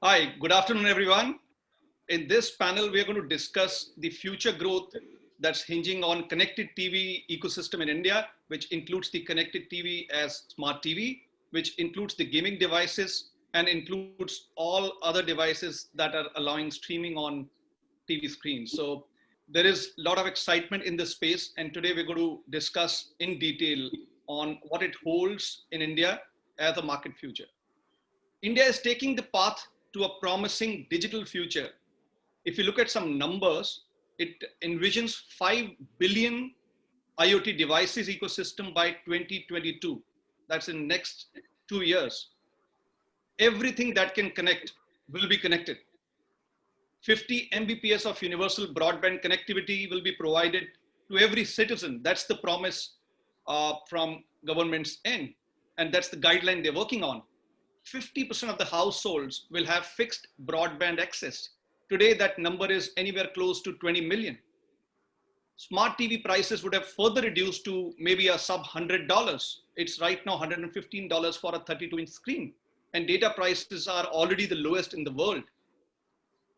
Hi, good afternoon, everyone. In this panel, we are going to discuss the future growth that's hinging on connected TV ecosystem in India, which includes the connected TV as smart TV, which includes the gaming devices and includes all other devices that are allowing streaming on TV screens. So there is a lot of excitement in this space. And today we're going to discuss in detail on what it holds in India as a market future. India is taking the path to a promising digital future. If you look at some numbers, it envisions 5 billion IoT devices ecosystem by 2022. That's in next 2 years. Everything that can connect will be connected. 50 Mbps of universal broadband connectivity will be provided to every citizen. That's the promise from government's end. And that's the guideline they're working on. 50% of the households will have fixed broadband access. Today, that number is anywhere close to 20 million. Smart TV prices would have further reduced to maybe a sub $100. It's right now $115 for a 32-inch screen. And data prices are already the lowest in the world.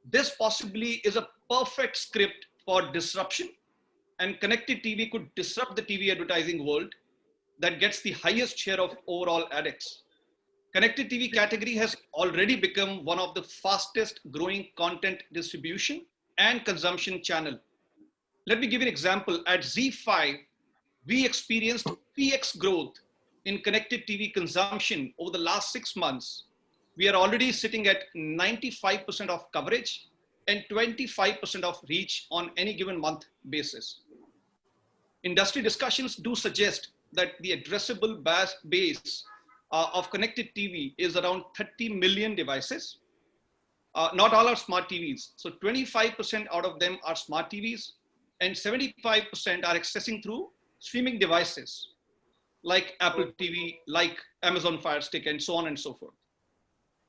This possibly is a perfect script for disruption, and connected TV could disrupt the TV advertising world that gets the highest share of overall addicts. Connected TV category has already become one of the fastest growing content distribution and consumption channel. Let me give you an example. At Z5, we experienced 3x growth in connected TV consumption over the last 6 months. We are already sitting at 95% of coverage and 25% of reach on any given month basis. Industry discussions do suggest that the addressable base of connected TV is around 30 million devices. Not all are smart TVs. So 25% out of them are smart TVs and 75% are accessing through streaming devices like Apple TV, like Amazon Fire Stick, and so on and so forth.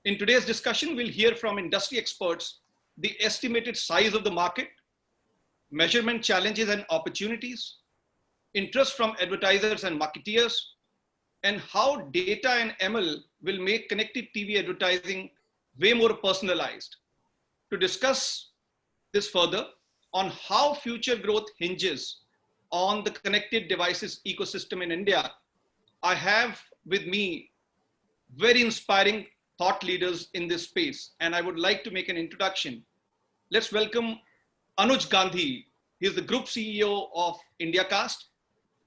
In today's discussion, we'll hear from industry experts the estimated size of the market, measurement challenges and opportunities, interest from advertisers and marketeers, and how data and ML will make connected TV advertising way more personalized. To discuss this further on how future growth hinges on the connected devices ecosystem in India, I have with me very inspiring thought leaders in this space, and I would like to make an introduction. Let's welcome Anuj Gandhi. He is the Group CEO of Indiacast,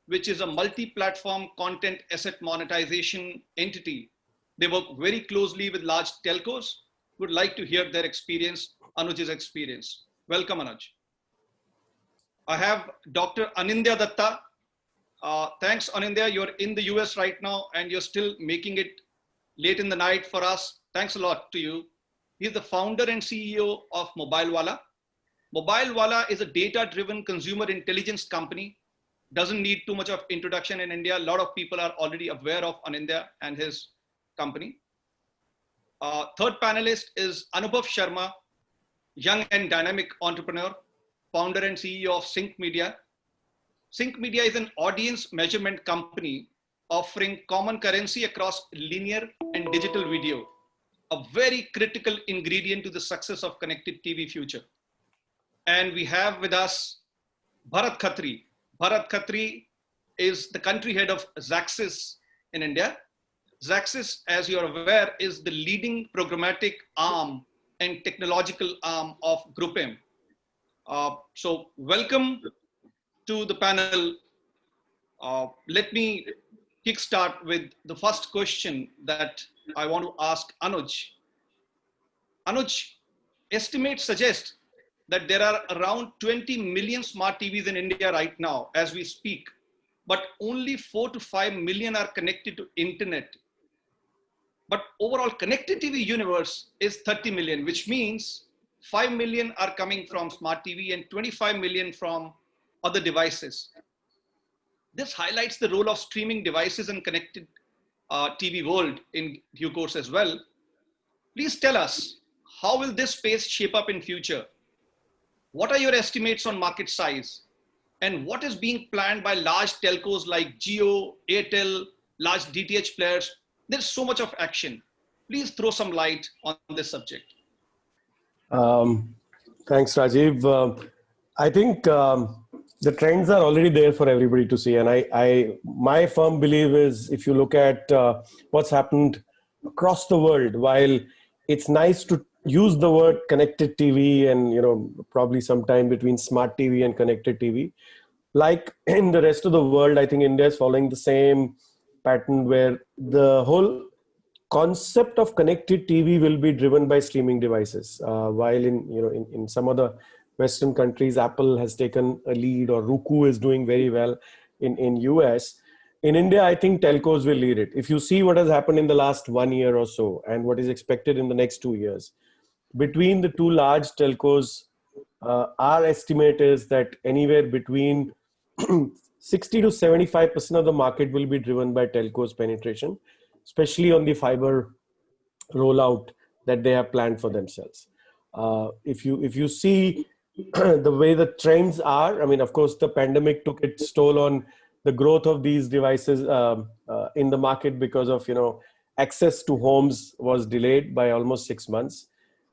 which is a multi-platform content asset monetization entity. They work very closely with large telcos. Would like to hear their experience, Anuj's experience. Welcome, Anuj. I have Dr. Anindya Datta. Thanks, Anindya. You're in the US right now, and you're still making it late in the night for us. Thanks a lot to you. He's the founder and CEO of Mobilewalla. Mobilewalla is a data-driven consumer intelligence company. Doesn't need too much of introduction in India. A lot of people are already aware of Anindya and his company. Third panelist is Anubhav Sharma, young and dynamic entrepreneur, founder and CEO of SyncMedia. SyncMedia is an audience measurement company offering common currency across linear and digital video, a very critical ingredient to the success of connected TV future. And we have with us Bharat Khatri. Bharat Khatri is the country head of Xaxis in India. Xaxis, as you're aware, is the leading programmatic arm and technological arm of Group M. So welcome to the panel. Let me kickstart with the first question that I want to ask Anuj. Anuj, estimates suggest that there are around 20 million smart TVs in India right now as we speak, but only 4 to 5 million are connected to internet. But overall connected TV universe is 30 million, which means 5 million are coming from smart TV and 25 million from other devices. This highlights the role of streaming devices and connected TV world in due course as well. Please tell us, how will this space shape up in future? What are your estimates on market size? And what is being planned by large telcos like Jio, Airtel, large DTH players? There's so much of action. Please throw some light on this subject. Um, Thanks, Rajiv. I think the trends are already there for everybody to see, and my firm belief is if you look at what's happened across the world, while it's nice to use the word connected TV, and probably sometime between smart TV and connected TV, like in the rest of the world, I think India is following the same pattern where the whole concept of connected TV will be driven by streaming devices. While in some other Western countries, Apple has taken a lead, or Roku is doing very well in US. In India, I think telcos will lead it. If you see what has happened in the last 1 year or so, and what is expected in the next 2 years, between the two large telcos, our estimate is that anywhere between 60 to 75% of the market will be driven by telcos penetration, especially on the fiber rollout that they have planned for themselves. If you see the way the trends are, I mean, of course, the pandemic took its toll on the growth of these devices in the market, because of access to homes was delayed by almost 6 months.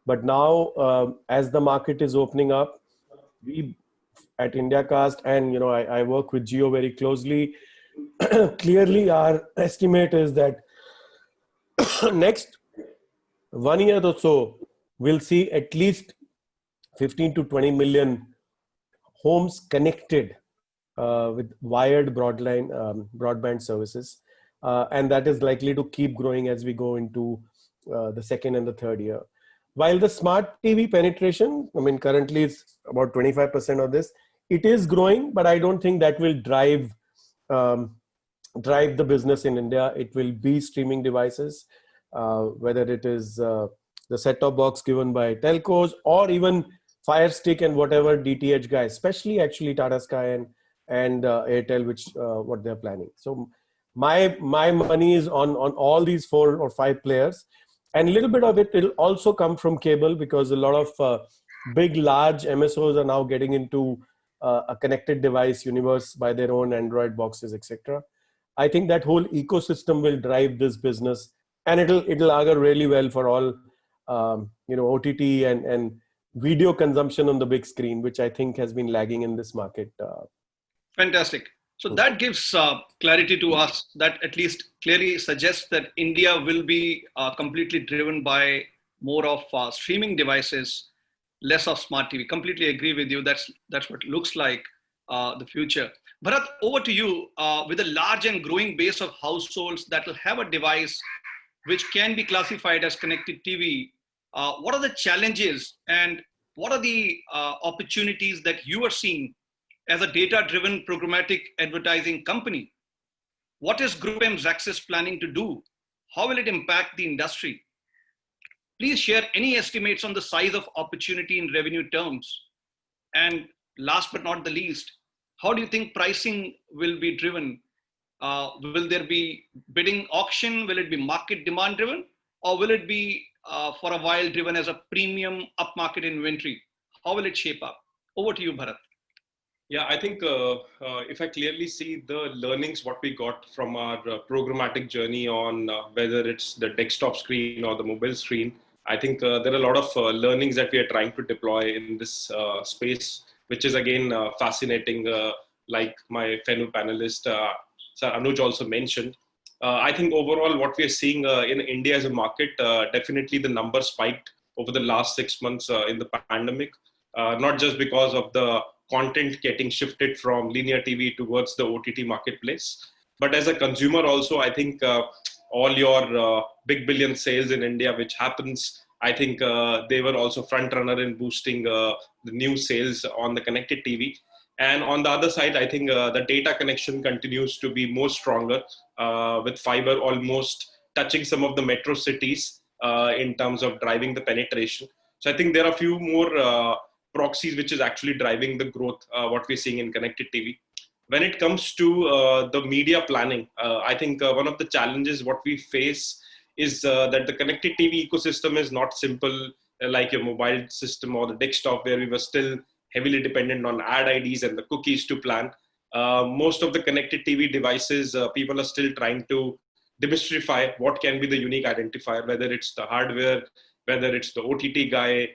But now, as the market is opening up, we at Indiacast, and I work with Geo very closely. Clearly, our estimate is that next 1 year or so, we'll see at least 15 to 20 million homes connected with wired broadband services. And that is likely to keep growing as we go into the second and the third year. While the smart TV penetration, I mean, currently it's about 25% of this. It is growing, but I don't think that will drive the business in India. It will be streaming devices, whether it is the set-top box given by telcos, or even Fire Stick and whatever DTH guys, especially actually Tata Sky and Airtel, which what they're planning. So my money is on all these 4 or 5 players, and a little bit of it will also come from cable, because a lot of big, large MSOs are now getting into a connected device universe by their own Android boxes, etc. I think that whole ecosystem will drive this business, and it'll augur really well for all OTT and video consumption on the big screen, which I think has been lagging in this market. Fantastic. So that gives clarity to us, that at least clearly suggests that India will be completely driven by more of streaming devices, less of smart TV. Completely agree with you. That's what looks like the future. Bharat, over to you. With a large and growing base of households that will have a device which can be classified as connected TV, what are the challenges and what are the opportunities that you are seeing as a data-driven programmatic advertising company? What is Group M Xaxis planning to do? How will it impact the industry? Please share any estimates on the size of opportunity in revenue terms. And last but not the least, how do you think pricing will be driven? Will there be bidding auction? Will it be market demand driven? Or will it be for a while driven as a premium upmarket inventory? How will it shape up? Over to you, Bharat. Yeah, I think if I clearly see the learnings, what we got from our programmatic journey on whether it's the desktop screen or the mobile screen, I think there are a lot of learnings that we are trying to deploy in this space, which is again fascinating, like my fellow panelist, Sir Anuj also mentioned. I think overall what we are seeing in India as a market, definitely the numbers spiked over the last 6 months in the pandemic, not just because of the content getting shifted from linear TV towards the OTT marketplace. But as a consumer also, I think all your big billion sales in India, which happens, I think they were also front runner in boosting the new sales on the connected TV. And on the other side, I think the data connection continues to be more stronger with fiber almost touching some of the metro cities in terms of driving the penetration. So I think there are a few more proxies which is actually driving the growth, what we're seeing in connected TV. When it comes to the media planning, I think one of the challenges what we face is that the connected TV ecosystem is not simple like your mobile system or the desktop, where we were still heavily dependent on ad IDs and the cookies to plan. Most of the connected TV devices, people are still trying to demystify what can be the unique identifier, whether it's the hardware, whether it's the OTT guy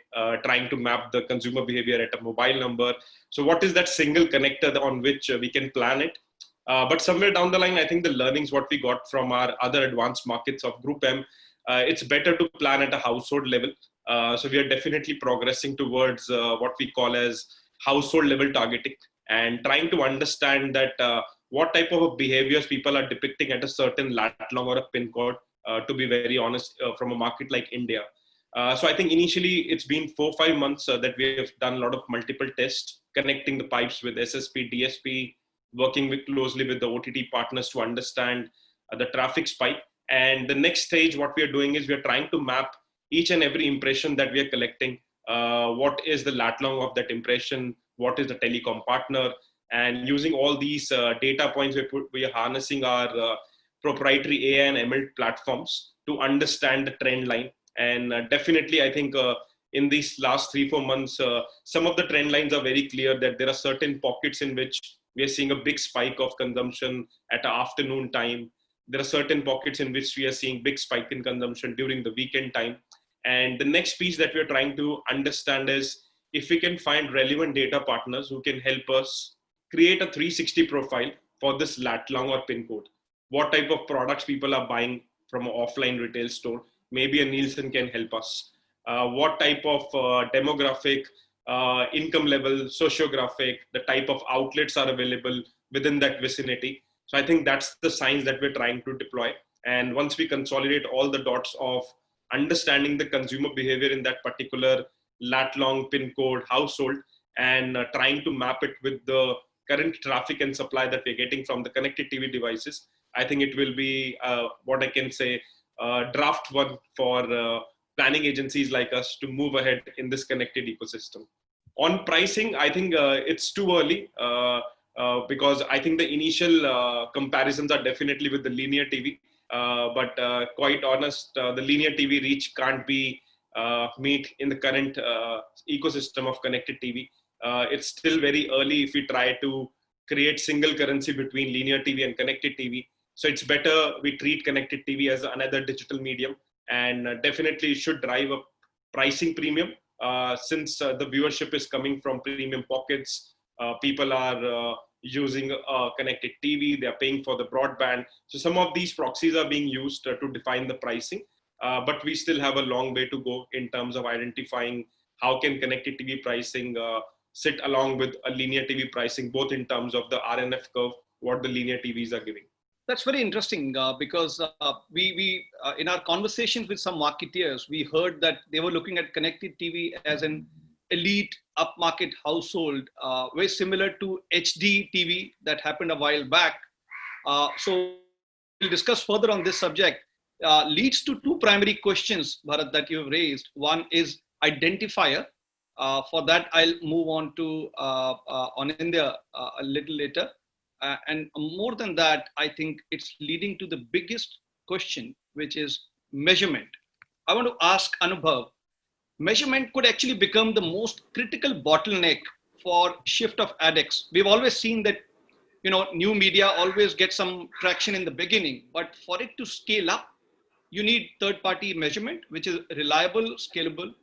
trying to map the consumer behavior at a mobile number. So what is that single connector on which we can plan it? But somewhere down the line, I think the learnings what we got from our other advanced markets of Group M, it's better to plan at a household level. So we are definitely progressing towards what we call as household level targeting, and trying to understand that what type of behaviors people are depicting at a certain lat long or a pin code, to be very honest, from a market like India. So I think initially it's been 4-5 months that we have done a lot of multiple tests, connecting the pipes with SSP, DSP, working closely with the OTT partners to understand the traffic spike. And the next stage, what we are doing is we are trying to map each and every impression that we are collecting. What is the lat long of that impression? What is the telecom partner? And using all these data points, we are harnessing our proprietary AI and ML platforms to understand the trend line. And definitely, I think in these last 3-4 months, some of the trend lines are very clear that there are certain pockets in which we are seeing a big spike of consumption at the afternoon time. There are certain pockets in which we are seeing big spike in consumption during the weekend time. And the next piece that we're trying to understand is if we can find relevant data partners who can help us create a 360 profile for this lat long or pin code. What type of products people are buying from an offline retail store. Maybe a Nielsen can help us. What type of demographic, income level, sociographic, the type of outlets are available within that vicinity. So I think that's the science that we're trying to deploy. And once we consolidate all the dots of understanding the consumer behavior in that particular lat long pin code household, and trying to map it with the current traffic and supply that we're getting from the connected TV devices, I think it will be what I can say, draft one for planning agencies like us to move ahead in this connected ecosystem. On pricing, I think it's too early because I think the initial comparisons are definitely with the linear TV. But quite honest, the linear TV reach can't be meet in the current ecosystem of connected TV. It's still very early if we try to create single currency between linear TV and connected TV. So it's better we treat connected TV as another digital medium, and definitely should drive a pricing premium since the viewership is coming from premium pockets. People are using connected TV, they are paying for the broadband. So some of these proxies are being used to define the pricing, but we still have a long way to go in terms of identifying how can connected TV pricing sit along with a linear TV pricing, both in terms of the RNF curve, what the linear TVs are giving. That's very interesting because we in our conversations with some marketeers, we heard that they were looking at connected TV as an elite upmarket household, very similar to HD TV that happened a while back. So we'll discuss further on this subject. Leads to two primary questions, Bharat, that you've raised. One is identifier. For that, I'll move on to Anindya a little later. And more than that, I think it's leading to the biggest question, which is measurement. I want to ask Anubhav, measurement could actually become the most critical bottleneck for shift of AdX. We've always seen that, new media always get some traction in the beginning, but for it to scale up, you need third-party measurement, which is reliable, scalable,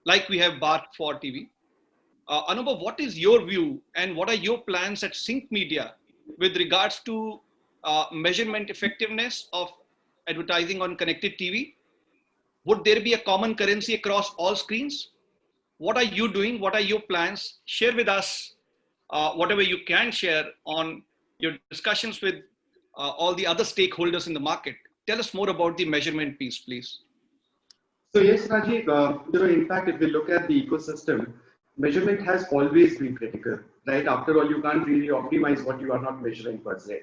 like we have BART for TV. Anubhav, what is your view and what are your plans at SyncMedia with regards to measurement effectiveness of advertising on connected TV? Would there be a common currency across all screens? What are you doing? What are your plans? Share with us whatever you can share on your discussions with all the other stakeholders in the market. Tell us more about the measurement piece, please. So yes, Rajeev, in fact, if we look at the ecosystem, measurement has always been critical, right? After all, you can't really optimize what you are not measuring per se.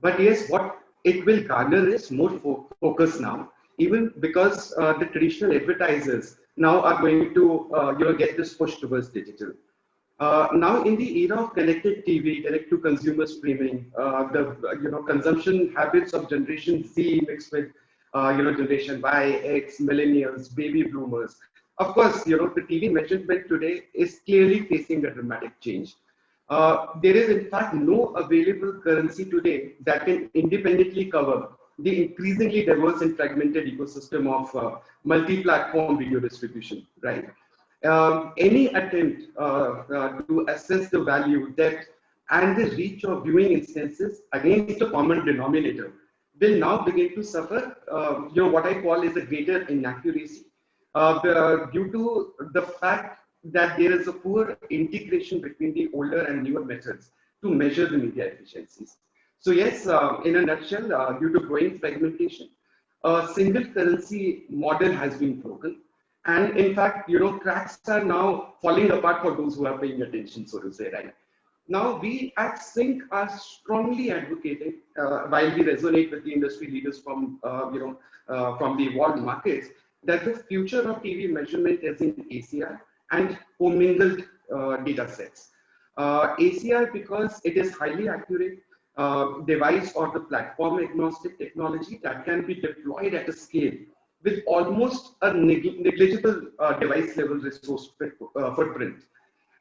But yes, what it will garner is more focus now, even because the traditional advertisers now are going to get this push towards digital. Now, in the era of connected TV, direct to consumer streaming, the consumption habits of Generation Z mixed with Generation Y, X, millennials, baby boomers. Of course, the TV measurement today is clearly facing a dramatic change. There is in fact no available currency today that can independently cover the increasingly diverse and fragmented ecosystem of multi-platform video distribution, right? Any attempt to assess the value, depth, and the reach of viewing instances against a common denominator will now begin to suffer, what I call is a greater inaccuracy due to the fact that there is a poor integration between the older and newer methods to measure the media efficiencies. So yes, in a nutshell, due to growing fragmentation, a single currency model has been broken. And in fact, cracks are now falling apart for those who are paying attention, so to say, right? Now, we at Sync are strongly advocating, while we resonate with the industry leaders from the evolved markets, that the future of TV measurement is in ACR and commingled data sets. ACR because it is highly accurate device or the platform agnostic technology that can be deployed at a scale with almost a negligible device level resource footprint.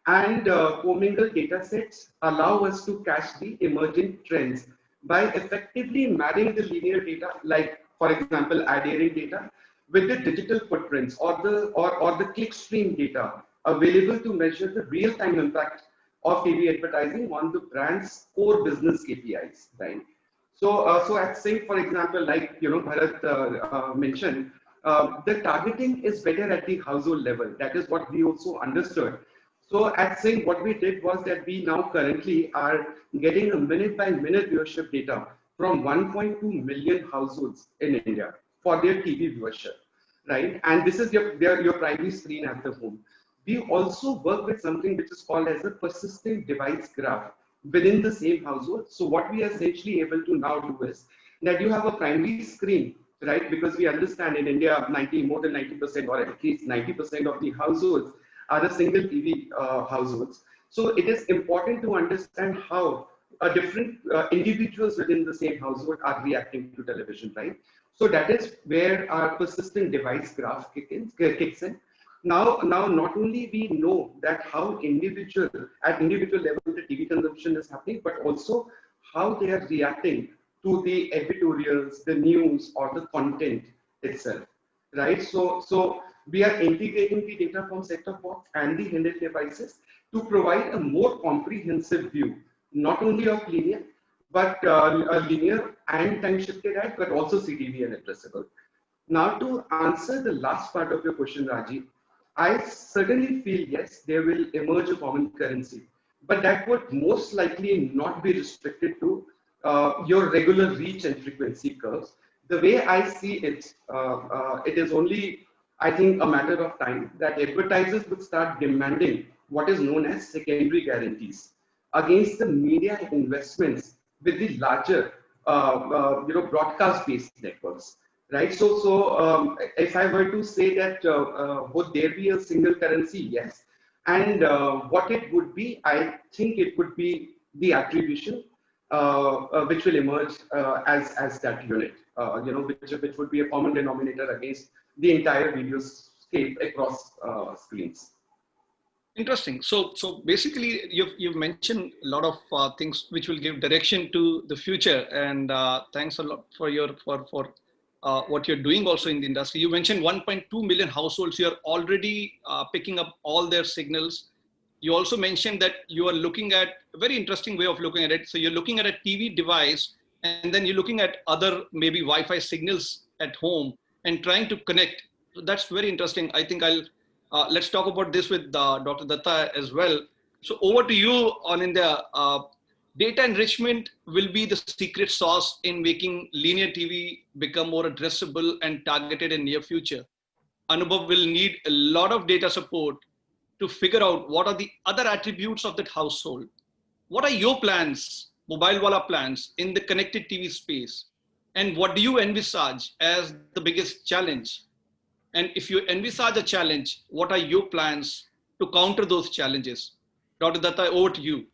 And commingled data sets allow us to catch the emerging trends by effectively marrying the linear data, like for example, ad-airing data, with the digital footprints or the clickstream data available to measure the real-time impact of TV advertising on the brand's core business KPIs, right? So at Sync, for example, like Bharat mentioned, the targeting is better at the household level. That is what we also understood. So at Sync, what we did was that we now currently are getting a minute-by-minute viewership data from 1.2 million households in India for their TV viewership, right? And this is your primary screen at the home. We also work with something which is called as a persistent device graph within the same household. So what we are essentially able to now do is that you have a primary screen, right? Because we understand in India, more than 90% or at least 90% of the households are a single TV households. So it is important to understand how different individuals within the same household are reacting to television, right? So that is where our persistent device graph kicks in. Now, not only we know that how at individual level the TV consumption is happening, but also how they are reacting to the editorials, the news, or the content itself, right? So we are integrating the data from set-top box and the handheld devices to provide a more comprehensive view, not only of linear, but linear and time-shifted ad, but also CTV and addressable. Now, to answer the last part of your question, Rajiv, I certainly feel yes, there will emerge a common currency, but that would most likely not be restricted to your regular reach and frequency curves. The way I see it, it is only, I think, a matter of time that advertisers would start demanding what is known as secondary guarantees against the media investments with the larger, broadcast-based networks. Right. So if I were to say that would there be a single currency? Yes. And what it would be, I think it would be the attribution, which will emerge as that unit, which would be a common denominator against the entire video scape across screens. Interesting. So basically, you've mentioned a lot of things which will give direction to the future, and thanks a lot for what you're doing also in the industry. You mentioned 1.2 million households. You're already picking up all their signals. You also mentioned that you are looking at a very interesting way of looking at it. So you're looking at a TV device, and then you're looking at other maybe Wi-Fi signals at home and trying to connect. So that's very interesting. I think let's talk about this with Dr. Datta as well. So over to you, Anindya. Data enrichment will be the secret sauce in making linear TV become more addressable and targeted in near future. Anubhav will need a lot of data support to figure out what are the other attributes of that household. What are your plans, Mobilewalla plans, in the connected TV space? And what do you envisage as the biggest challenge? And if you envisage a challenge, what are your plans to counter those challenges? Dr. Datta, over to you.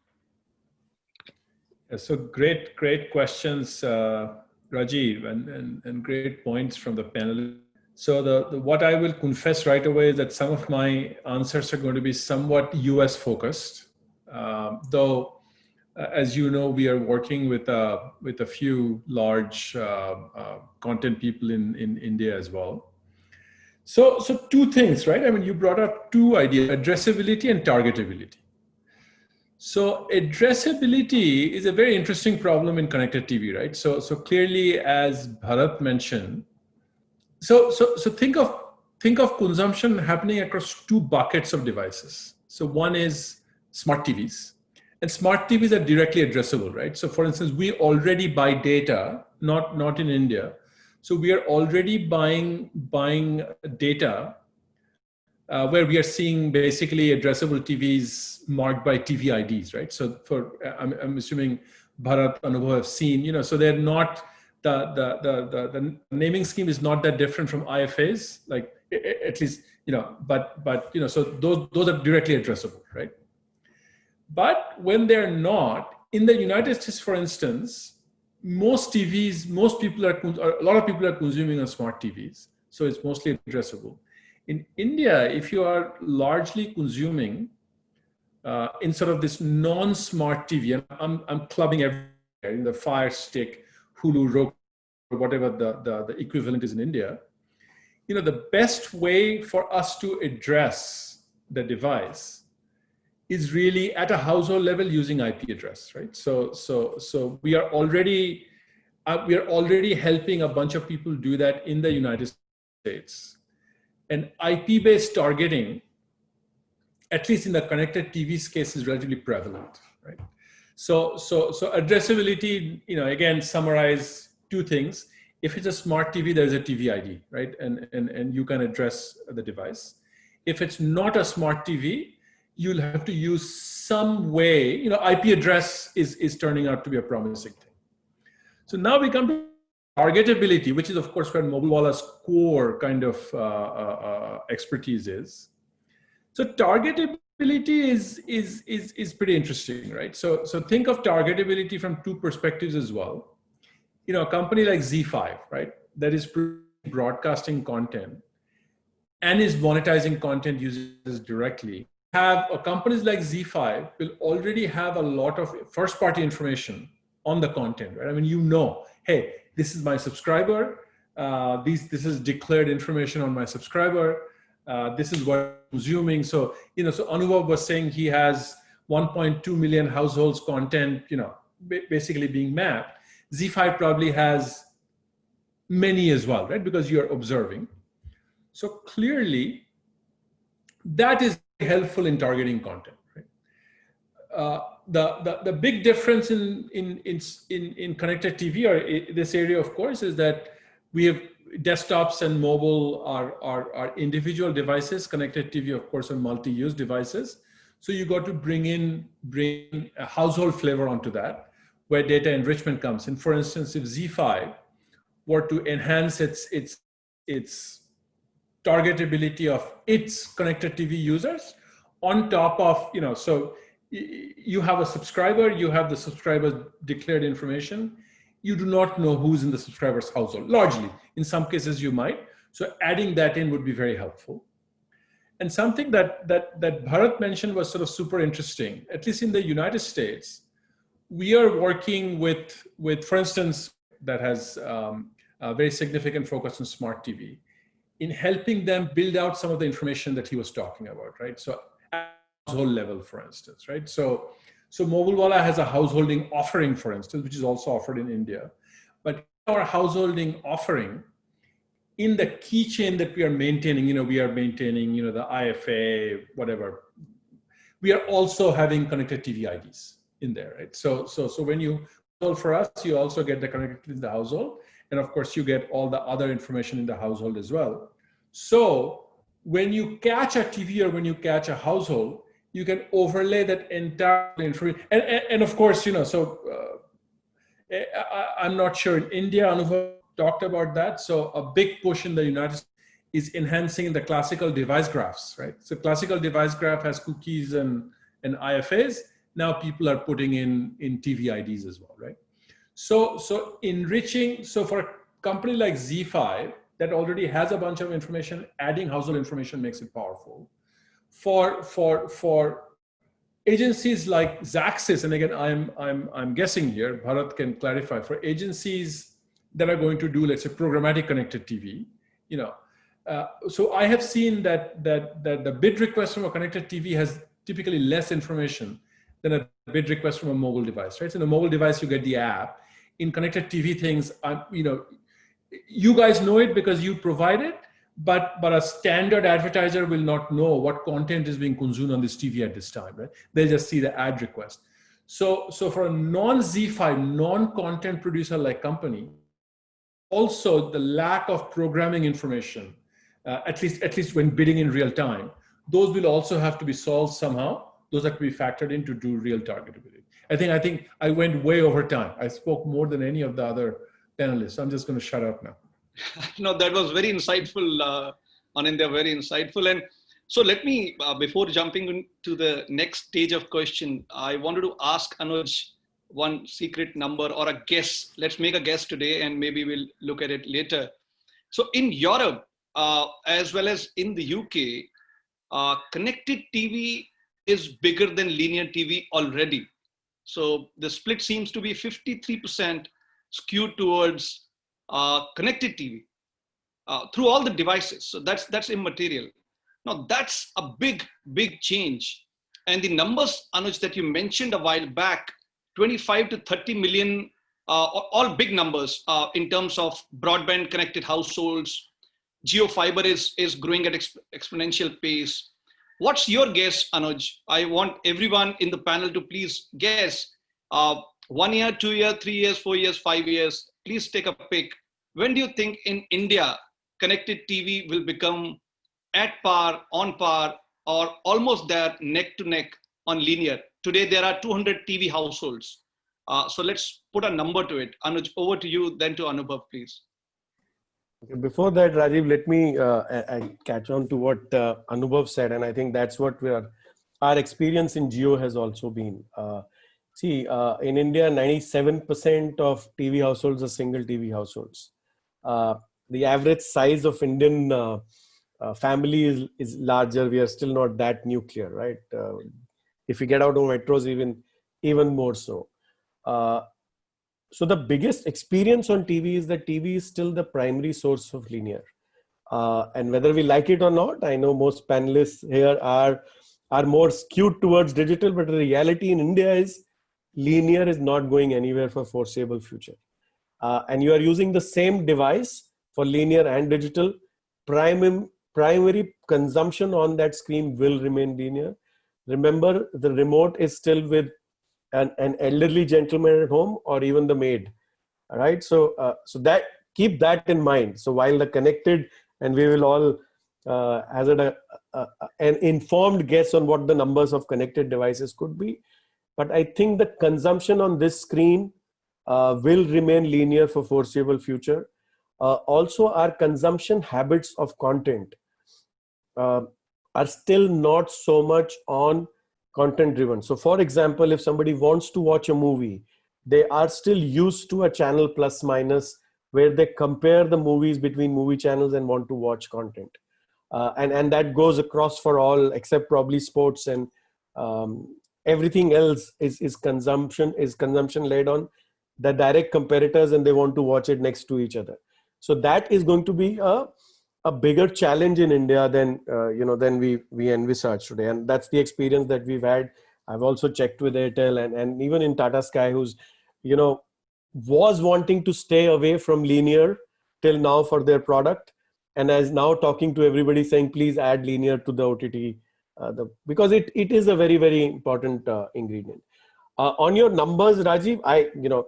So great questions, Rajeev, and great points from the panel. So what I will confess right away is that some of my answers are going to be somewhat US focused, though as you know, we are working with a few large content people in India as well. So two things, right? I mean, you brought up two ideas: addressability and targetability. So addressability is a very interesting problem in connected TV, right? So clearly, as Bharat mentioned, so think of consumption happening across two buckets of devices. So one is smart TVs, and smart TVs are directly addressable, right? So for instance, we already buy data, not in India. So we are already buying data where we are seeing basically addressable TVs marked by TV IDs, right? So I'm assuming Bharat, Anubhav have seen, so they're not, the naming scheme is not that different from IFAs, like at least, but so those are directly addressable, right? But when they're not, in the United States, for instance, most TVs, a lot of people are consuming on smart TVs, so it's mostly addressable. In India, if you are largely consuming in sort of this non-smart TV, and I'm clubbing everywhere in the Fire Stick, Hulu, Roku, or whatever the equivalent is in India, the best way for us to address the device is really at a household level using IP address, right? So we are already helping a bunch of people do that in the United States. And IP-based targeting, at least in the connected TV's case, is relatively prevalent, right? So addressability, again, summarize two things. If it's a smart TV, there's a TV ID, right? And you can address the device. If it's not a smart TV, you'll have to use some way, IP address is turning out to be a promising thing. So now we come to targetability, which is of course where Mobilewalla's core kind of expertise is. So targetability is pretty interesting, right? So think of targetability from two perspectives as well. A company like Z5, right, that is broadcasting content and is monetizing content users directly. Companies like Z5 will already have a lot of first-party information on the content, right? I mean, hey, this is my subscriber. This is declared information on my subscriber. This is what I'm consuming. So Anubhav was saying he has 1.2 million households content, basically being mapped. Z5 probably has many as well, right? Because you're observing. So clearly, that is helpful in targeting content, right? The big difference in connected TV or this area, of course, is that we have desktops and mobile are individual devices. Connected TV, of course, are multi-use devices. So you got to bring a household flavor onto that, where data enrichment comes in. For instance, if Z5 were to enhance its targetability of its connected TV users on top of, so you have a subscriber, you have the subscriber's declared information. You do not know who's in the subscriber's household, largely. In some cases you might. So adding that in would be very helpful. And something that Bharat mentioned was sort of super interesting, at least in the United States. We are working with for instance, that has a very significant focus on smart TV, in helping them build out some of the information that he was talking about, right? So at household level, for instance, right? So Mobilewalla has a householding offering, for instance, which is also offered in India. But our householding offering, in the keychain that we are maintaining, we are maintaining, the IFA, whatever. We are also having connected TV IDs in there, right? So when you install for us, you also get the connectivity in the household. And of course, you get all the other information in the household as well. So when you catch a TV or when you catch a household, you can overlay that entire information. And of course, I'm not sure in India, Anubhav talked about that. So a big push in the United States is enhancing the classical device graphs, right? So classical device graph has cookies and IFAs. Now people are putting in TV IDs as well, right? So enriching, so for a company like Z5 that already has a bunch of information, adding household information makes it powerful. For agencies like Xaxis, and again, I'm guessing here, Bharat can clarify, for agencies that are going to do, let's say, programmatic connected TV, so I have seen that the bid request from a connected TV has typically less information than a bid request from a mobile device, right? So in a mobile device, you get the app. In connected TV things, you guys know it because you provide it, but a standard advertiser will not know what content is being consumed on this TV at this time, right? They just see the ad request. So for a non-Z5, non-content producer like company, also the lack of programming information, at least when bidding in real time, those will also have to be solved somehow. Those have to be factored in to do real targetability. I think I went way over time. I spoke more than any of the other panelists. I'm just going to shut up now. No, that was very insightful, Anindya, very insightful. And so let me, before jumping into the next stage of question, I wanted to ask Anuj one secret number or a guess. Let's make a guess today and maybe we'll look at it later. So in Europe, as well as in the UK, connected TV is bigger than linear TV already. So the split seems to be 53% skewed towards connected TV through all the devices. So that's immaterial. Now that's a big change. And the numbers, Anuj, that you mentioned a while back, 25 to 30 million, all big numbers in terms of broadband connected households. Geo fiber is growing at exponential pace. What's your guess, Anuj? I want everyone in the panel to please guess. 1 year, 2 years, 3 years, 4 years, 5 years. Please take a pick. When do you think in India, connected TV will become at par, on par, or almost there, neck to neck on linear? Today, there are 200 TV households. So let's put a number to it. Anuj, over to you, then to Anubhav, please. Okay, before that, Rajeev, let me I catch on to what Anubhav said. And I think that's what our experience in Jio has also been. In India, 97% of TV households are single TV households. The average size of Indian family is larger. We are still not that nuclear, right? If we get out of metros, even more so. So the biggest experience on TV is that TV is still the primary source of linear. And whether we like it or not, I know most panelists here are more skewed towards digital, but the reality in India is linear is not going anywhere for foreseeable future. And you are using the same device for linear and digital. Primary consumption on that screen will remain linear. Remember, the remote is still with an elderly gentleman at home or even the maid. All right. So that keep that in mind. So while the connected, and we will all hazard an informed guess on what the numbers of connected devices could be. But I think the consumption on this screen will remain linear for foreseeable future. Also, our consumption habits of content are still not so much on content driven. So for example, if somebody wants to watch a movie, they are still used to a channel plus minus where they compare the movies between movie channels and want to watch content. And that goes across for all except probably sports, and everything else is consumption led on the direct competitors, and they want to watch it next to each other. So that is going to be a bigger challenge in India than we envisage today, and that's the experience that we've had. I've also checked with Airtel and even in Tata Sky, who's was wanting to stay away from linear till now for their product, and is now talking to everybody saying, please add linear to the OTT, because it is a very, very important ingredient. On your numbers, Rajeev,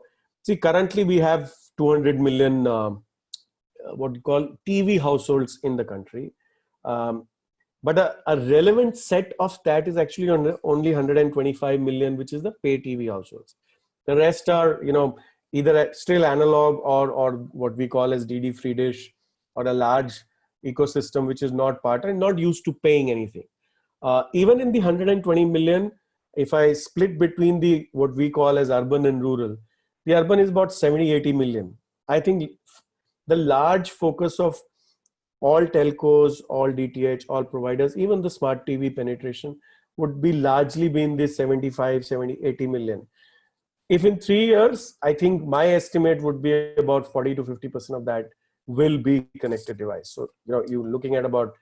currently we have 200 million what you call TV households in the country. But a relevant set of that is actually only 125 million, which is the pay TV households. The rest are, either still analog or what we call as DD free dish, or a large ecosystem which is not part and not used to paying anything. Even in the 120 million, if I split between what we call as urban and rural, the urban is about 70-80 million. I think the large focus of all telcos, all DTH, all providers, even the smart TV penetration would be largely be in this 75, 70, 80 million. If in 3 years, I think my estimate would be about 40 to 50% of that will be connected device. So, you're looking at about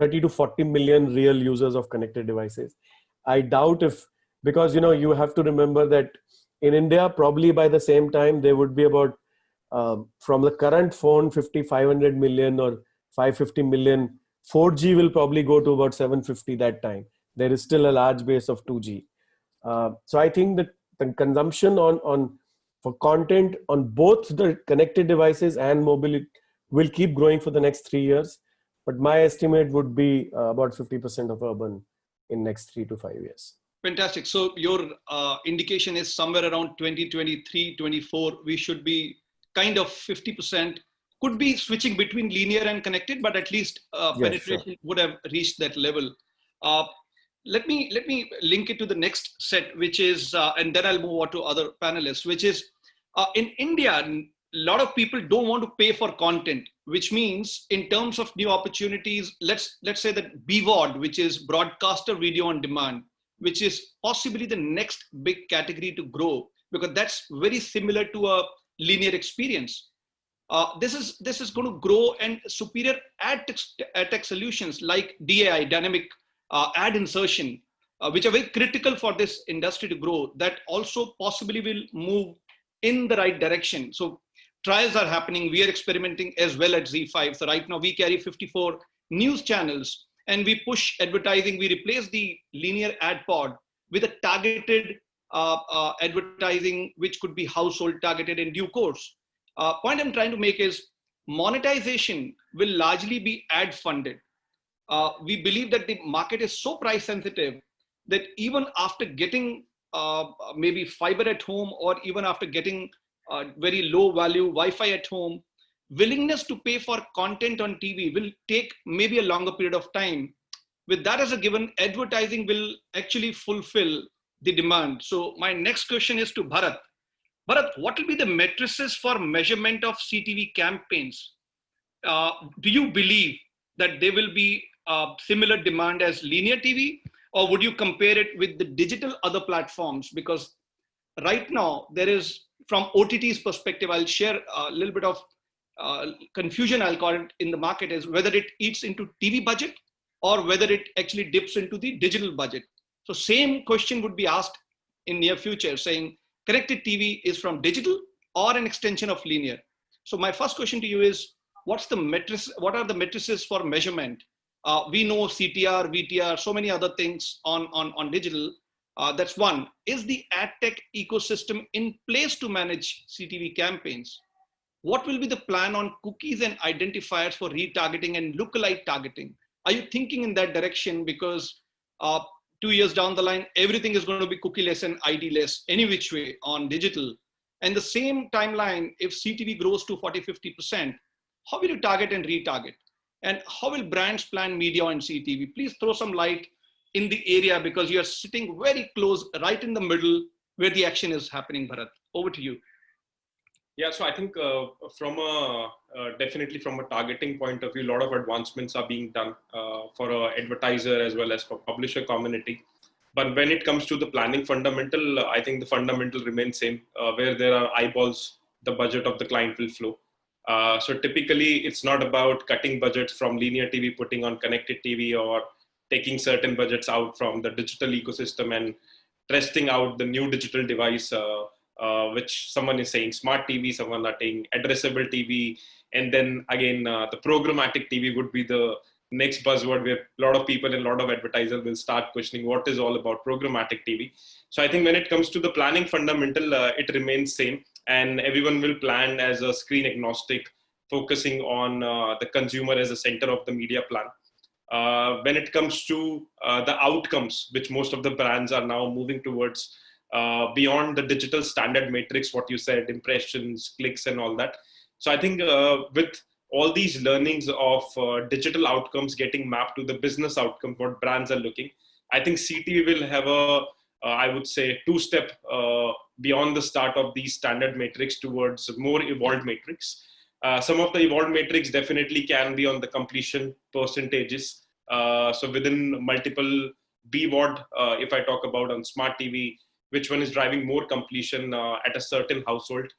30 to 40 million real users of connected devices. I doubt if, because, you have to remember that in India, probably by the same time, there would be about, from the current phone, 500 million or 550 million, 4G will probably go to about 750 that time. There is still a large base of 2G. So I think that the consumption for content on both the connected devices and mobility will keep growing for the next 3 years. But my estimate would be about 50% of urban in next 3 to 5 years. Fantastic. So your indication is somewhere around 2023, 24, we should be kind of 50%, could be switching between linear and connected, but at least penetration would have reached that level. Let me link it to the next set, which is, and then I'll move on to other panelists, which is in India, a lot of people don't want to pay for content, which means in terms of new opportunities, let's say that BVOD, which is broadcaster video on demand, which is possibly the next big category to grow, because that's very similar to a linear experience. This is going to grow, and superior ad tech solutions like DAI, dynamic ad insertion, which are very critical for this industry to grow, that also possibly will move in the right direction. So trials are happening. We are experimenting as well at Z5. So right now we carry 54 news channels and we push advertising. We replace the linear ad pod with a targeted advertising, which could be household targeted in due course. Point I'm trying to make is monetization will largely be ad funded. We believe that the market is so price sensitive that even after getting maybe fiber at home, or even after getting very low value Wi-Fi at home, willingness to pay for content on TV will take maybe a longer period of time. With that as a given, advertising will actually fulfill the demand. So my next question is to Bharat. Bharat, what will be the matrices for measurement of CTV campaigns? Do you believe that there will be similar demand as linear TV, or would you compare it with the digital other platforms? Because right now there is, from OTT's perspective, I'll share a little bit of confusion, I'll call it, in the market, is whether it eats into TV budget or whether it actually dips into the digital budget. So same question would be asked in near future, saying connected TV is from digital or an extension of linear. So my first question to you is, what are the matrices for measurement? We know CTR, VTR, so many other things on digital. That's one. Is the ad tech ecosystem in place to manage CTV campaigns? What will be the plan on cookies and identifiers for retargeting and lookalike targeting? Are you thinking in that direction? Because 2 years down the line, everything is going to be cookie-less and ID-less any which way on digital. And the same timeline, if CTV grows to 40-50%, how will you target and retarget? And how will brands plan media on CTV? Please throw some light in the area, because you are sitting very close, right in the middle where the action is happening. Bharat, over to you. Yeah, so I think definitely from a targeting point of view, a lot of advancements are being done for an advertiser as well as for publisher community. But when it comes to the planning fundamental, I think the fundamental remains same. Where there are eyeballs, the budget of the client will flow. So typically, it's not about cutting budgets from linear TV, putting on connected TV, or taking certain budgets out from the digital ecosystem and testing out the new digital device, which someone is saying smart TV, someone are saying addressable TV. And then again, the programmatic TV would be the next buzzword, where a lot of people and a lot of advertisers will start questioning what is all about programmatic TV. So I think when it comes to the planning fundamental, it remains same. And everyone will plan as a screen agnostic, focusing on the consumer as the center of the media plan. When it comes to the outcomes, which most of the brands are now moving towards, beyond the digital standard matrix, what you said, impressions, clicks, and all that. So I think with all these learnings of digital outcomes getting mapped to the business outcome, what brands are looking, I think CTV will have I would say, two-step beyond the start of these standard matrix towards more evolved matrix. Some of the evolved matrix definitely can be on the completion percentages. So within multiple BVOD, if I talk about on smart TV, which one is driving more completion at a certain household,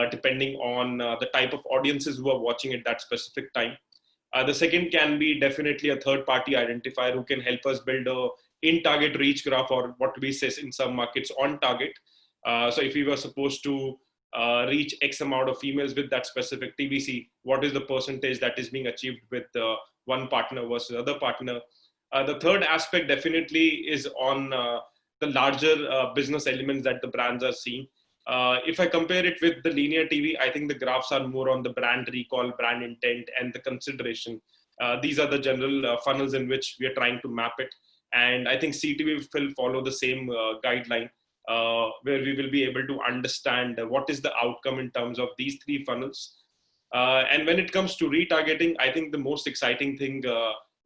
depending on the type of audiences who are watching at that specific time. The second can be definitely a third-party identifier who can help us build a in-target reach graph, or what we say in some markets, on target. So if we were supposed to reach X amount of females with that specific TVC, what is the percentage that is being achieved with one partner versus other partner? The third aspect definitely is on the larger business elements that the brands are seeing. If I compare it with the linear TV, I think the graphs are more on the brand recall, brand intent, and the consideration. These are the general funnels in which we are trying to map it. And I think CTV will follow the same guideline, where we will be able to understand what is the outcome in terms of these three funnels. And when it comes to retargeting, I think the most exciting thing,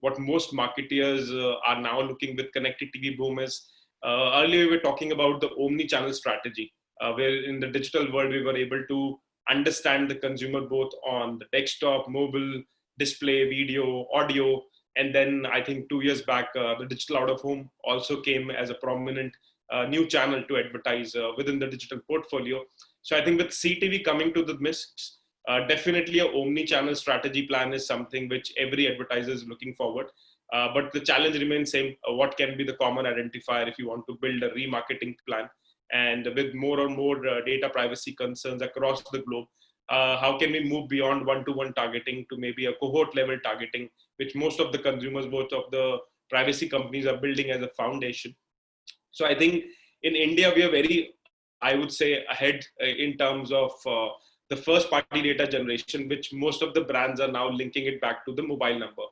what most marketeers are now looking with connected TV boom is, earlier we were talking about the omni-channel strategy, where in the digital world, we were able to understand the consumer both on the desktop, mobile, display, video, audio. And then I think 2 years back, the digital out of home also came as a prominent new channel to advertise within the digital portfolio. So I think with CTV coming to the mix, definitely a omni-channel strategy plan is something which every advertiser is looking forward. But the challenge remains same. What can be the common identifier if you want to build a remarketing plan? And with more and more data privacy concerns across the globe, how can we move beyond one-to-one targeting to maybe a cohort level targeting, which most of the consumers, both of the privacy companies are building as a foundation. So I think in India, we are very, I would say, ahead in terms of the first party data generation, which most of the brands are now linking it back to the mobile number.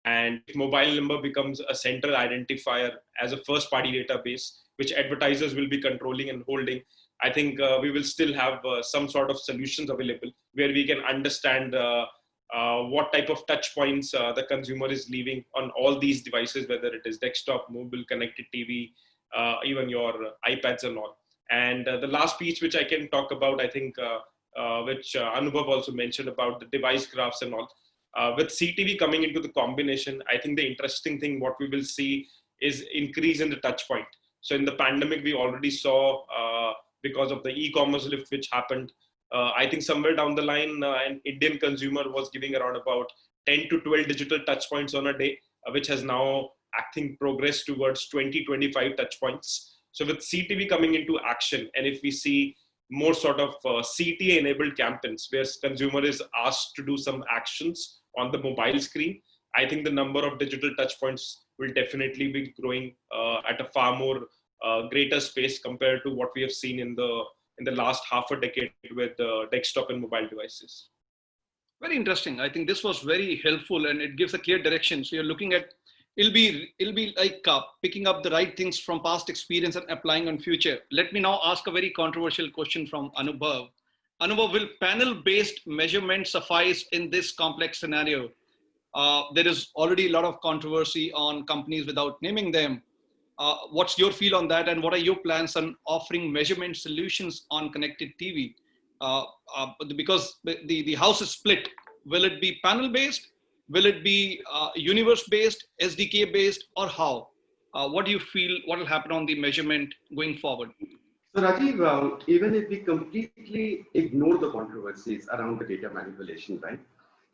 And if mobile number becomes a central identifier as a first party database, which advertisers will be controlling and holding, I think we will still have some sort of solutions available where we can understand what type of touch points the consumer is leaving on all these devices, whether it is desktop, mobile, connected TV, even your iPads and all. And the last piece which I can talk about, I think, which Anubhav also mentioned about the device graphs and all. With CTV coming into the combination, I think the interesting thing, what we will see is increase in the touch point. So in the pandemic, we already saw, because of the e-commerce lift which happened, I think somewhere down the line, an Indian consumer was giving around about 10 to 12 digital touch points on a day, which has now, I think, progressed towards 20, 25 touch points. So with CTV coming into action, and if we see more sort of CTA enabled campaigns where consumer is asked to do some actions on the mobile screen, I think the number of digital touch points will definitely be growing at a far more greater space compared to what we have seen in the last half a decade with desktop and mobile devices. Very interesting. I think this was very helpful, and it gives a clear direction. So you're looking at, it'll be like picking up the right things from past experience and applying on future. Let me now ask a very controversial question from Anubhav. Anubhav, will panel-based measurement suffice in this complex scenario? There is already a lot of controversy on companies without naming them. What's your feel on that, and what are your plans on offering measurement solutions on connected TV? Because the house is split. Will it be panel-based? Will it be universe-based, SDK-based, or how? What do you feel, what will happen on the measurement going forward? So Rajeev, even if we completely ignore the controversies around the data manipulation, right?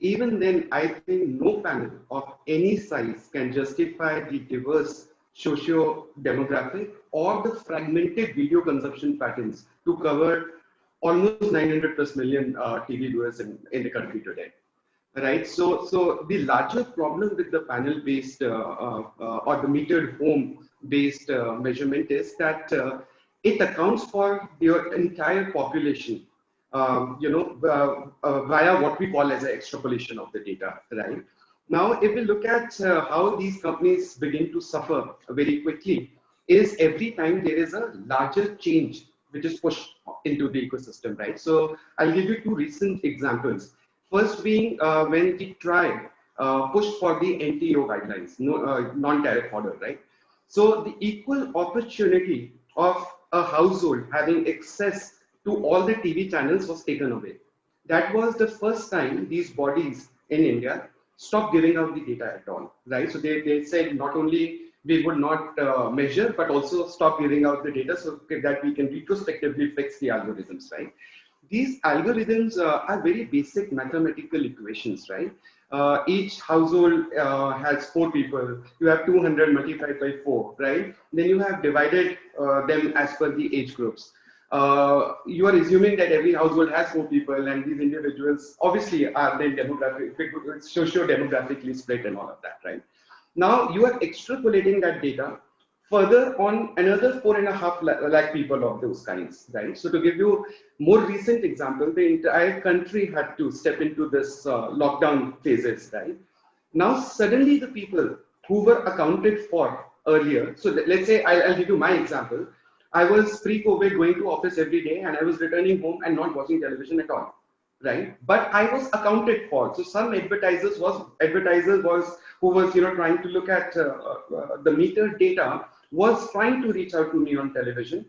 Even then, I think no panel of any size can justify the diverse socio-demographic or the fragmented video consumption patterns to cover almost 900 plus million TV viewers in the country today. Right, so the larger problem with the panel-based or the metered home-based measurement is that it accounts for your entire population, via what we call as an extrapolation of the data. Right now, if we look at how these companies begin to suffer very quickly, is every time there is a larger change which is pushed into the ecosystem. Right, so I'll give you two recent examples. First being when the tribe pushed for the NTO guidelines, non-tariff order, right? So the equal opportunity of a household having access to all the TV channels was taken away. That was the first time these bodies in India stopped giving out the data at all, right? So they said not only we would not measure, but also stop giving out the data so that we can retrospectively fix the algorithms, right? These algorithms are very basic mathematical equations, right? Each household has 4 people. You have 200 multiplied by 4, right? Then you have divided them as per the age groups. You are assuming that every household has 4 people, and these individuals obviously are then socio-demographically split and all of that, right? Now you are extrapolating that data further on another 4.5 lakh people of those kinds, right? So to give you more recent example, the entire country had to step into this lockdown phases, right? Now suddenly the people who were accounted for earlier, so let's say I'll give you my example. I was pre-COVID going to office every day, and I was returning home and not watching television at all, right? But I was accounted for. So some advertisers who was trying to look at the meter data was trying to reach out to me on television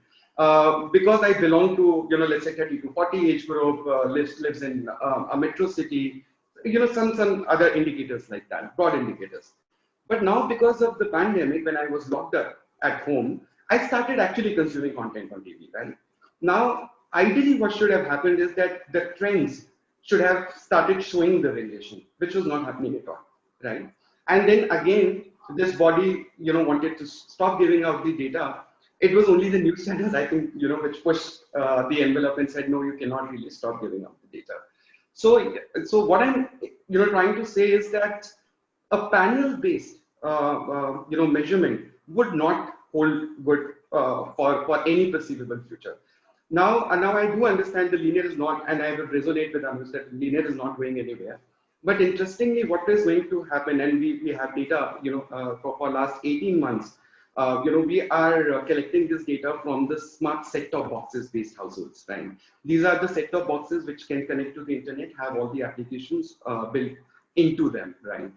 because I belong to let's say 30 to 40 age group, lives in a metro city, some other indicators like that, broad indicators. But now because of the pandemic, when I was locked up at home, I started actually consuming content on TV, right? Now, ideally what should have happened is that the trends should have started showing the relation, which was not happening at all, right? And then again, this body, wanted to stop giving out the data. It was only the news channels, I think, which pushed the envelope and said, no, you cannot really stop giving out the data. So what I'm, trying to say is that a panel-based, measurement would not hold good for any perceivable future. Now I do understand the linear is not, and I will resonate with Anuj that linear is not going anywhere. But interestingly, what is going to happen, and we have data, for last 18 months, we are collecting this data from the smart set-top boxes based households, right? These are the set-top boxes which can connect to the internet, have all the applications built into them, right?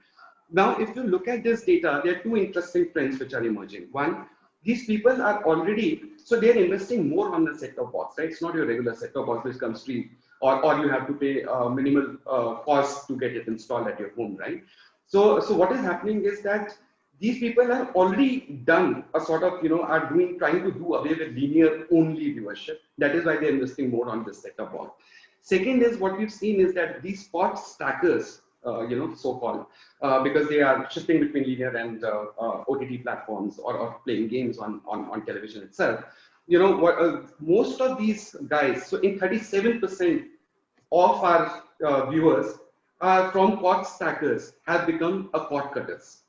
Now, if you look at this data, there are 2 interesting trends which are emerging. One, these people are already, so they're investing more on the set-top box, right? It's not your regular set-top box which comes free, or you have to pay minimal cost to get it installed at your home, right? So what is happening is that these people have already done a sort of, trying to do away with linear only viewership. That is why they're investing more on this set-top box. Second is what we've seen is that these spot stackers, so-called, because they are shifting between linear and OTT platforms or playing games on television itself. Most of these guys, so in 37% of our viewers from cord stackers have become a cord cutters,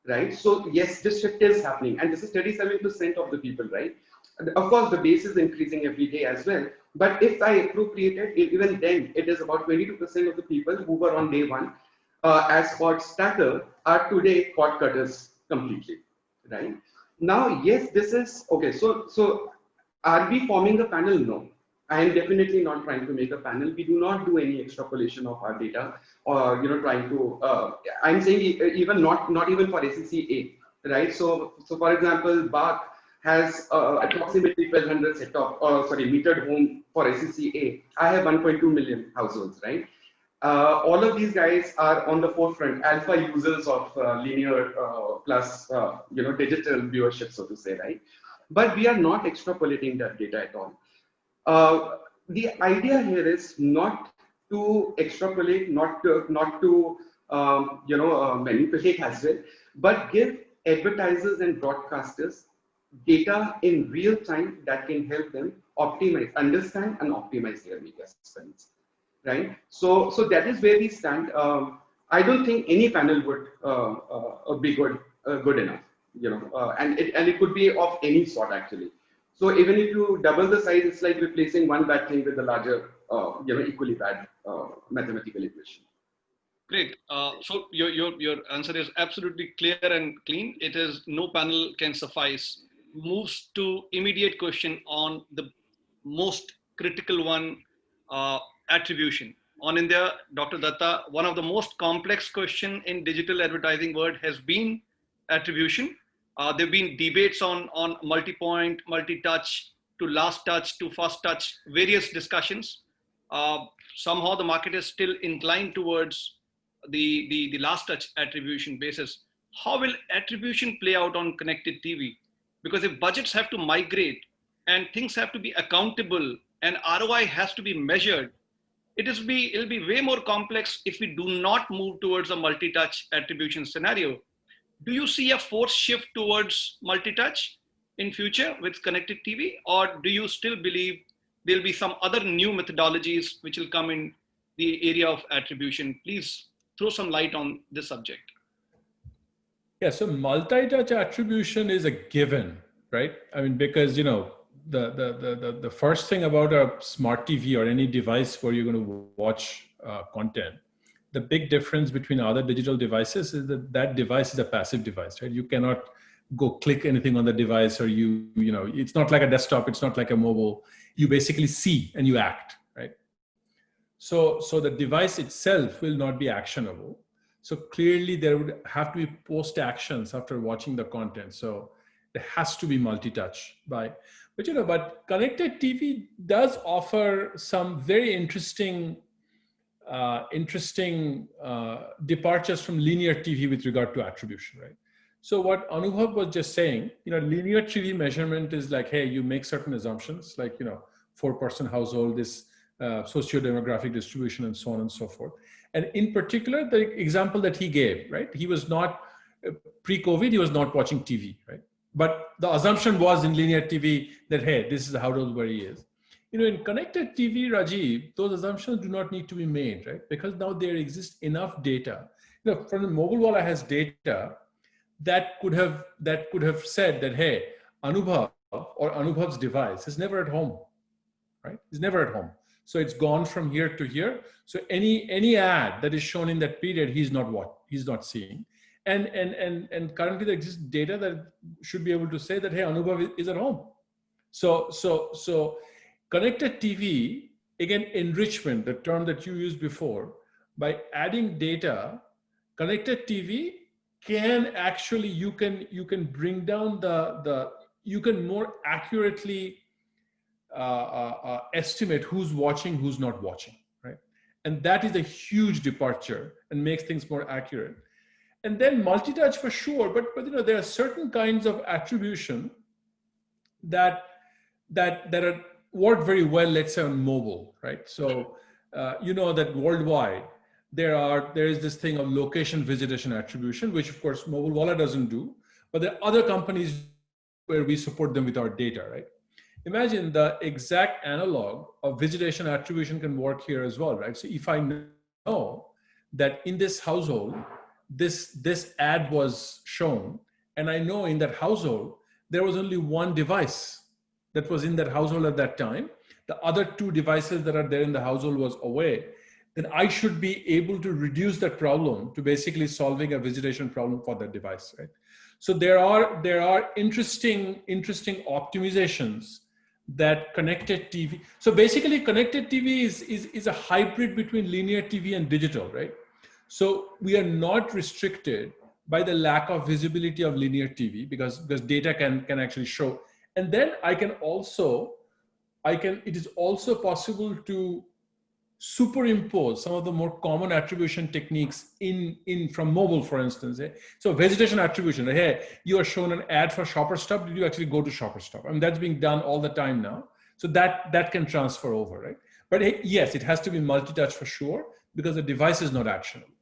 right? So yes, this shift is happening, and this is 37% of the people, right? Of course, the base is increasing every day as well. But if I appropriate it, even then, it is about 22% of the people who were on day one as cord stacker are today cord cutters completely, right? Now, yes, this is okay. So are we forming a panel? No. I am definitely not trying to make a panel. We do not do any extrapolation of our data, or trying to. I'm saying even not even for SCCA, right? So for example, Bach has approximately 1,200 metered home for SCCA. I have 1.2 million households, right? All of these guys are on the forefront, alpha users of linear plus digital viewership, so to say, right? But we are not extrapolating that data at all. The idea here is not to extrapolate, not to manipulate as well, but give advertisers and broadcasters data in real time that can help them optimize, understand, and optimize their media spends, right? So that is where we stand. I don't think any panel would be good enough, and it could be of any sort actually. So even if you double the size, it's like replacing one bad thing with a larger, equally bad mathematical equation. Great. So your answer is absolutely clear and clean. It is no panel can suffice. Moves to immediate question on the most critical one, attribution. On India, Dr. Datta, one of the most complex question in digital advertising world has been attribution. There have been debates on multi-point, multi-touch, to last touch, to first touch, various discussions. Somehow the market is still inclined towards the last touch attribution basis. how will attribution play out on connected TV? Because if budgets have to migrate and things have to be accountable and ROI has to be measured, it'll be way more complex if we do not move towards a multi-touch attribution scenario. Do you see a forced shift towards multi-touch in future with connected TV, or do you still believe there'll be some other new methodologies which will come in the area of attribution? Please throw some light on this subject. Yeah, so multi-touch attribution is a given, right? I mean, because the first thing about a smart TV or any device where you're going to watch content, the big difference between other digital devices is that device is a passive device, right? You cannot go click anything on the device, or it's not like a desktop, it's not like a mobile. You basically see and you act, right? So the device itself will not be actionable. So clearly there would have to be post actions after watching the content. So there has to be multi-touch but connected TV does offer some very interesting departures from linear TV with regard to attribution, right? So what Anubhav was just saying, linear TV measurement is like, hey, you make certain assumptions, like, 4-person household, this socio-demographic distribution, and so on and so forth. And in particular, the example that he gave, right? He was not, pre-COVID, he was not watching TV, right? But the assumption was in linear TV that, hey, this is the household where he is. In connected TV, Rajeev, those assumptions do not need to be made, right? Because now there exists enough data. From the Mobilewalla has data that could have said that, hey, Anubhav or Anubhav's device is never at home, right? He's never at home. So it's gone from here to here. So any ad that is shown in that period, he's not seeing. And currently there exists data that should be able to say that, hey, Anubhav is at home. So connected TV, again, enrichment, the term that you used before, by adding data, connected TV can actually, you can bring down you can more accurately estimate who's watching, who's not watching, right? And that is a huge departure and makes things more accurate. And then multi-touch for sure, but there are certain kinds of attribution that are work very well, let's say on mobile, right? So that worldwide there is this thing of location visitation attribution, which of course Mobilewalla doesn't do, but there are other companies where we support them with our data, right? Imagine the exact analog of visitation attribution can work here as well, right? So if I know that in this household, this ad was shown, and I know in that household, there was only one device that was in that household at that time, the other 2 devices that are there in the household was away, then I should be able to reduce that problem to basically solving a visitation problem for that device, right? So there are interesting optimizations that connected TV. So basically connected TV is a hybrid between linear TV and digital, right? So we are not restricted by the lack of visibility of linear TV because data can actually show. And then it is also possible to superimpose some of the more common attribution techniques in from mobile, for instance. So vegetation attribution, hey, you are shown an ad for Shopper Stop. Did you actually go to Shopper Stop? I mean, that's being done all the time now. So that can transfer over, right? But yes, it has to be multi-touch for sure because the device is not actionable.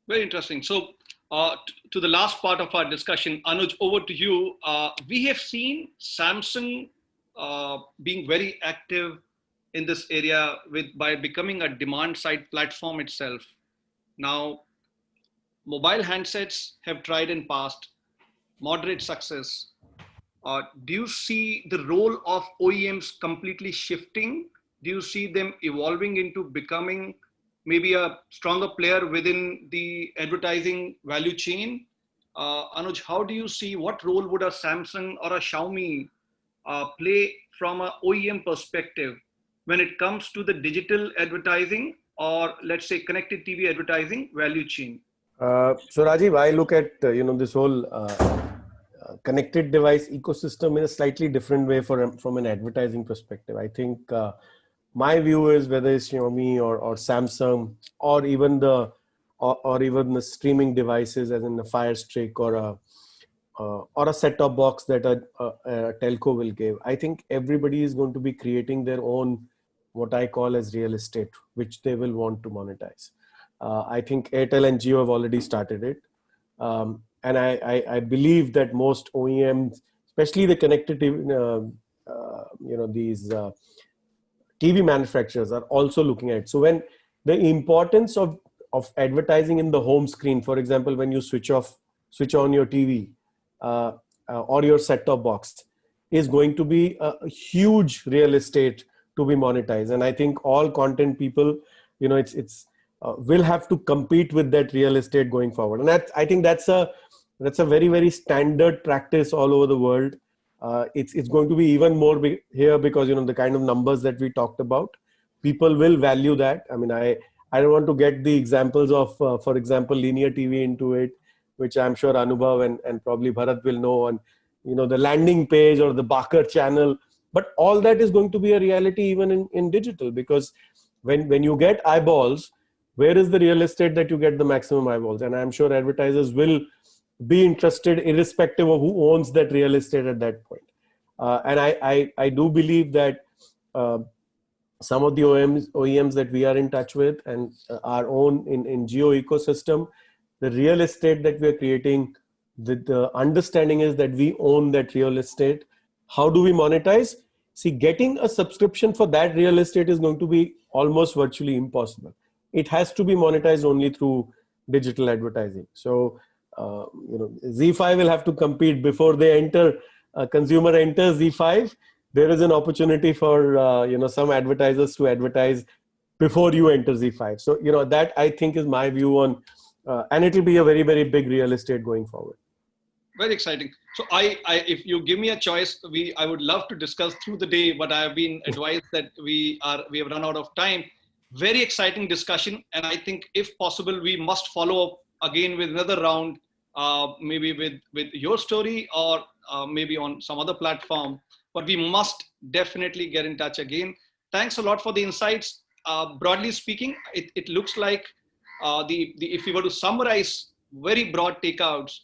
Very interesting. So to the last part of our discussion, Anuj, over to you. We have seen Samsung being very active in this area by becoming a demand side platform itself. Now, mobile handsets have tried in past, moderate success. Do you see the role of OEMs completely shifting? Do you see them evolving into becoming maybe a stronger player within the advertising value chain? Anuj, how do you see, what role would a Samsung or a Xiaomi play from an OEM perspective when it comes to the digital advertising or let's say connected TV advertising value chain? So Rajeev, I look at this whole connected device ecosystem in a slightly different way from an advertising perspective. I think my view is whether it's Xiaomi or Samsung or even the or even the streaming devices, as in a Fire Stick or a set-top box that a telco will give. I think everybody is going to be creating their own, what I call as real estate, which they will want to monetize. I think Airtel and Jio have already started it. And I believe that most OEMs, especially the connected TV, these TV manufacturers are also looking at it. So when the importance of advertising in the home screen, for example, when you switch on your TV or your set-top box, is going to be a huge real estate to be monetized. And I think all content people, it's will have to compete with that real estate going forward. And I think that's a very, very standard practice all over the world. It's going to be even more here because, the kind of numbers that we talked about, people will value that. I mean, I don't want to get the examples of, for example, linear TV into it, which I'm sure Anubhav and probably Bharat will know on, the landing page or the Bakar channel. But all that is going to be a reality even in digital, because when you get eyeballs, where is the real estate that you get the maximum eyeballs? And I'm sure advertisers will be interested irrespective of who owns that real estate at that point. And I do believe that some of the OEMs that we are in touch with and our own in Jio ecosystem, the real estate that we are creating, the understanding is that we own that real estate. How do we monetize? See, getting a subscription for that real estate is going to be almost virtually impossible. It has to be monetized only through digital advertising. So, ZEE5 will have to compete before they enter. Consumer enters ZEE5. There is an opportunity for some advertisers to advertise before you enter ZEE5. So that I think is my view on, and it will be a very, very big real estate going forward. Very exciting. So if you give me a choice, I would love to discuss through the day, but I have been advised that we have run out of time. Very exciting discussion, and I think if possible, we must follow up again with another round, maybe with your story or maybe on some other platform. But we must definitely get in touch again. Thanks a lot for the insights. Broadly speaking, it looks like if we were to summarize very broad takeouts,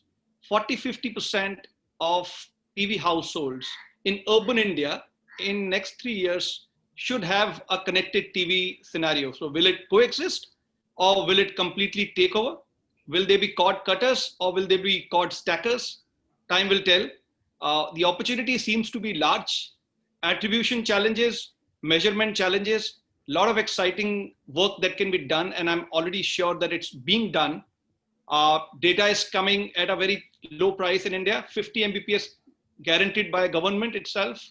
40-50% of TV households in urban India in next 3 years should have a connected TV scenario. So will it coexist or will it completely take over? Will they be cord cutters or will they be cord stackers? Time will tell. The opportunity seems to be large. Attribution challenges, measurement challenges, a lot of exciting work that can be done, and I'm already sure that it's being done. Data is coming at a very low price in India, 50 Mbps guaranteed by government itself.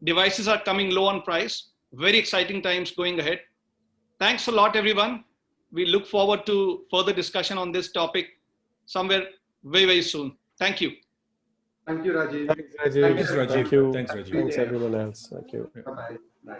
Devices are coming low on price. Very exciting times going ahead. Thanks a lot, everyone. We look forward to further discussion on this topic somewhere very, very soon. Thank you. Thank you, Rajeev. Thanks, Rajeev. Thanks, Rajeev. Thank you. Thanks, Rajeev. Thanks, everyone else. Thank you. Bye-bye. Bye.